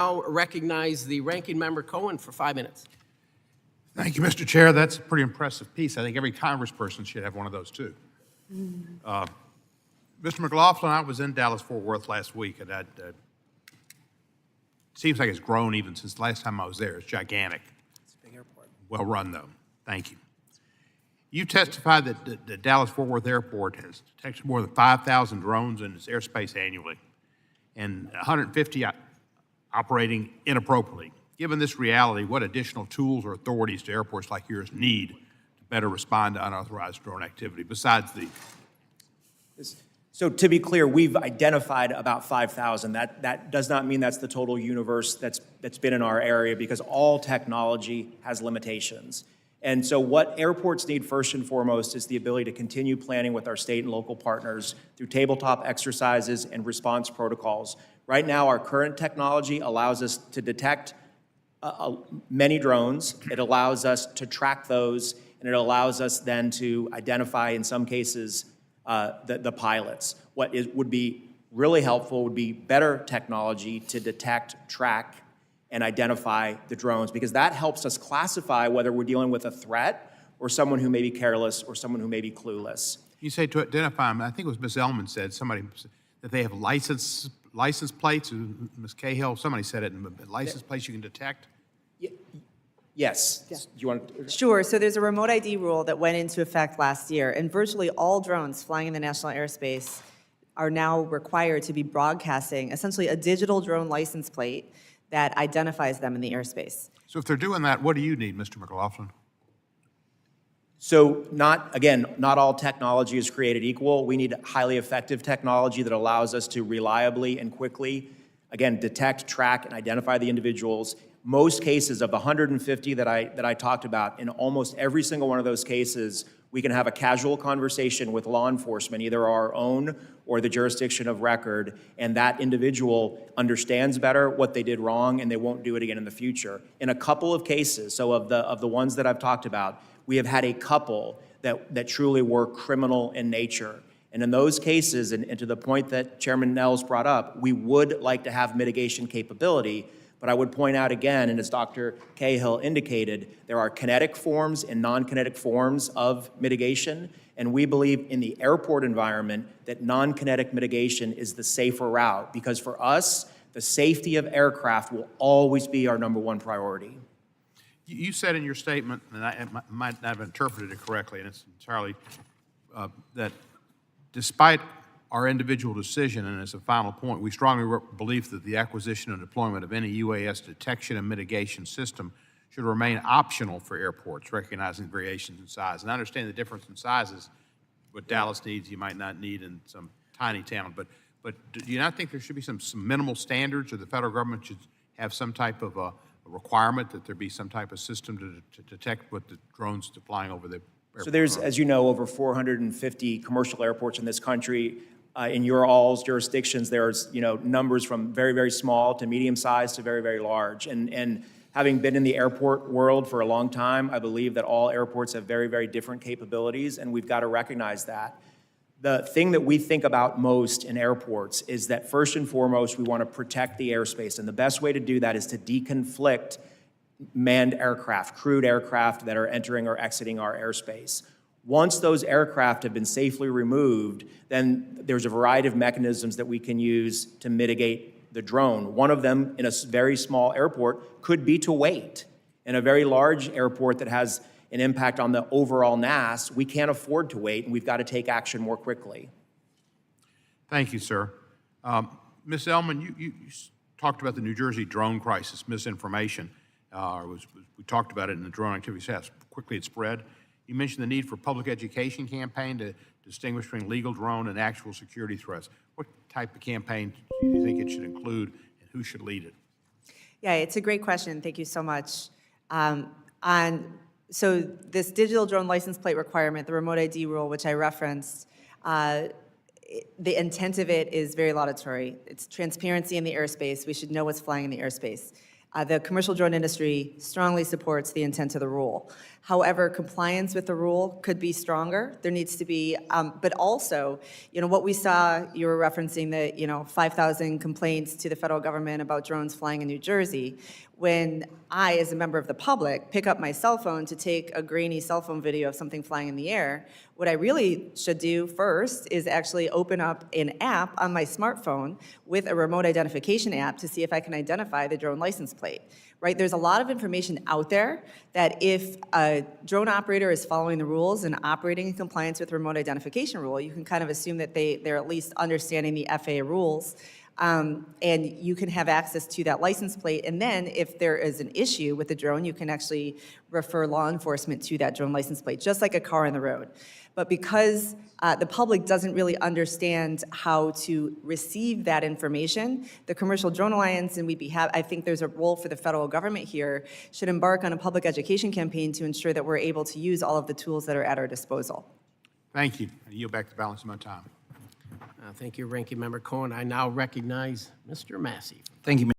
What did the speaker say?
Now recognize the ranking member Cohen for 5 minutes. Thank you, Mr. Chair. That's a pretty impressive piece. I think every congressperson should have one of those, too. Mr. McLaughlin, I was in Dallas-Fort Worth last week, and it seems like it's grown even since the last time I was there. It's gigantic. It's a big airport. Well run, though. Thank you. You testified that the Dallas-Fort Worth Airport has detected more than 5,000 drones in its airspace annually, and 150 operating inappropriately. Given this reality, what additional tools or authorities do airports like yours need to better respond to unauthorized drone activity besides these? So to be clear, we've identified about 5,000. That does not mean that's the total universe that's been in our area, because all technology has limitations. And so what airports need first and foremost is the ability to continue planning with our state and local partners through tabletop exercises and response protocols. Right now, our current technology allows us to detect many drones. It allows us to track those, and it allows us then to identify, in some cases, the pilots. What would be really helpful would be better technology to detect, track, and identify the drones, because that helps us classify whether we're dealing with a threat or someone who may be careless or someone who may be clueless. You say to identify them. I think it was Ms. Ellman said, somebody, that they have license plates. Ms. Cahill, somebody said it, license plates you can detect? Yes. Yeah. Do you want to? Sure. So there's a remote ID rule that went into effect last year, and virtually all drones flying in the national airspace are now required to be broadcasting essentially a digital drone license plate that identifies them in the airspace. So if they're doing that, what do you need, Mr. McLaughlin? So not all technology is created equal. We need highly effective technology that allows us to reliably and quickly, again, detect, track, and identify the individuals. Most cases of the 150 that I talked about, in almost every single one of those cases, we can have a casual conversation with law enforcement, either our own or the jurisdiction of record, and that individual understands better what they did wrong, and they won't do it again in the future. In a couple of cases, so of the ones that I've talked about, we have had a couple that truly were criminal in nature. And in those cases, and to the point that Chairman Nels brought up, we would like to have mitigation capability. But I would point out again, and as Dr. Cahill indicated, there are kinetic forms and non-kinetic forms of mitigation, and we believe in the airport environment that non-kinetic mitigation is the safer route, because for us, the safety of aircraft will always be our #1 priority. You said in your statement, and I might not have interpreted it correctly, and it's entirely, that despite our individual decision, and as a final point, we strongly believe that the acquisition and deployment of any UAS detection and mitigation system should remain optional for airports, recognizing variations in size. And I understand the difference in sizes. What Dallas needs, you might not need in some tiny town. But do you not think there should be some minimal standards, or the federal government should have some type of a requirement that there be some type of system to detect what the drones flying over the airport? So there's, as you know, over 450 commercial airports in this country. In your all's jurisdictions, there's numbers from very, very small to medium sized to very, very large. And having been in the airport world for a long time, I believe that all airports have very, very different capabilities, and we've got to recognize that. The thing that we think about most in airports is that first and foremost, we want to protect the airspace. And the best way to do that is to deconflict manned aircraft, crewed aircraft that are entering or exiting our airspace. Once those aircraft have been safely removed, then there's a variety of mechanisms that we can use to mitigate the drone. One of them, in a very small airport, could be to wait. In a very large airport that has an impact on the overall NAS, we can't afford to wait, and we've got to take action more quickly. Thank you, sir. Ms. Ellman, you talked about the New Jersey drone crisis, misinformation. We talked about it in the drone activity stats. Quickly it spread. You mentioned the need for public education campaign to distinguish between legal drone and actual security threats. What type of campaign do you think it should include, and who should lead it? Yeah, it's a great question. Thank you so much. So this digital drone license plate requirement, the remote ID rule, which I referenced, the intent of it is very laudatory. It's transparency in the airspace. We should know what's flying in the airspace. The commercial drone industry strongly supports the intent of the rule. However, compliance with the rule could be stronger. There needs to be, but also, what we saw, you were referencing the, 5,000 complaints to the federal government about drones flying in New Jersey. When I, as a member of the public, pick up my cell phone to take a grainy cell phone video of something flying in the air, what I really should do first is actually open up an app on my smartphone with a remote identification app to see if I can identify the drone license plate, right? There's a lot of information out there that if a drone operator is following the rules and operating in compliance with the remote identification rule, you can kind of assume that they're at least understanding the FAA rules. And you can have access to that license plate. And then if there is an issue with the drone, you can actually refer law enforcement to that drone license plate, just like a car on the road. But because the public doesn't really understand how to receive that information, the Commercial Drone Alliance, and I think there's a role for the federal government here, should embark on a public education campaign to ensure that we're able to use all of the tools that are at our disposal. Thank you. I yield back the balance of my time. Thank you, Ranking Member Cohen. I now recognize Mr. Massey. Thank you,